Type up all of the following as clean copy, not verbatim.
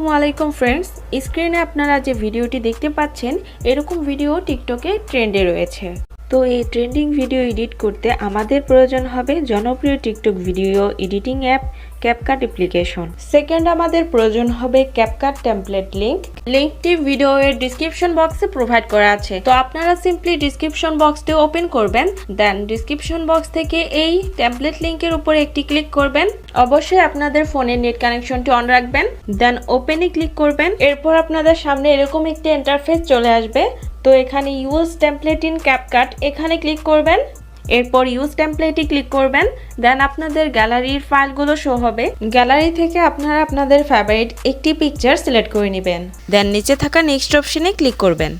আসসালামু আলাইকুম ফ্রেন্ডস, স্ক্রিনে আপনারা যে ভিডিওটি দেখতে পাচ্ছেন এরকম ভিডিও টিকটকে ট্রেন্ডে রয়েছে। তো এই ট্রেন্ডিং ভিডিও এডিট করতে আমাদের প্রয়োজন হবে জনপ্রিয় TikTok video editing app CapCut application. Second আমাদের প্রয়োজন হবে ক্যাপকাট টেমপ্লেট লিঙ্কটি ভিডিওর ডিসক্রিপশন বক্সে প্রোভাইড করা আছে। তো আপনারা সিম্পলি ডিসক্রিপশন বক্সটি ওপেন করবেন, দেন ডিসক্রিপশন বক্স থেকে এই টেমপ্লেট লিঙ্কের উপরে একটি ক্লিক করবেন। অবশ্যই আপনাদের ফোনের নেট কানেকশনটি অন রাখবেন, দেন ওপেনে ক্লিক করবেন। এরপর আপনাদের সামনে এরকম একটি ইন্টারফেস চলে আসবে। তো এখানে ইউজ টেমপ্লেট ইন ক্যাপকাট এখানে ক্লিক করবেন। এরপর ইউজ টেমপ্লেটে ক্লিক করবেন, দেন আপনাদের গ্যালারির ফাইলগুলো শো হবে। গ্যালারি থেকে আপনারা আপনাদের ফেভারিট একটি পিকচার সিলেক্ট করে নেবেন, দেন নিচে থাকা নেক্সট অপশনে ক্লিক করবেন।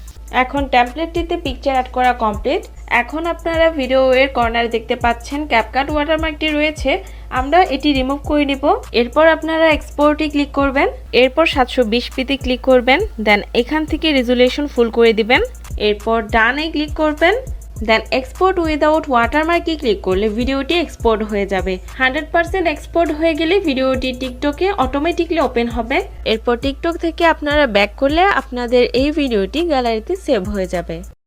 এখন টেমপ্লেটটিতে পিকচার অ্যাড করা কমপ্লিট। এখন আপনারা ভিডিওর কর্নারে দেখতে পাচ্ছেন ক্যাপকাট ওয়াটারমার্কটি রয়েছে, আমরা এটি রিমুভ করে নিব। এরপর আপনারা এক্সপোর্টে ক্লিক করবেন, এরপর 720p ক্লিক করবেন, দেন এখান থেকে রেজুলেশন ফুল করে দিবেন। এরপর ডানে ক্লিক করবেন, দেন এক্সপোর্ট উইদাউট ওয়াটারমার্কে ক্লিক করলে ভিডিওটি এক্সপোর্ট হয়ে যাবে। 100% এক্সপোর্ট হয়ে গেলে ভিডিওটি টিকটকে অটোমেটিকলি ওপেন হবে। এরপর টিকটক থেকে আপনারা ব্যাক করলে আপনাদের এই ভিডিওটি গ্যালারিতে সেভ হয়ে যাবে।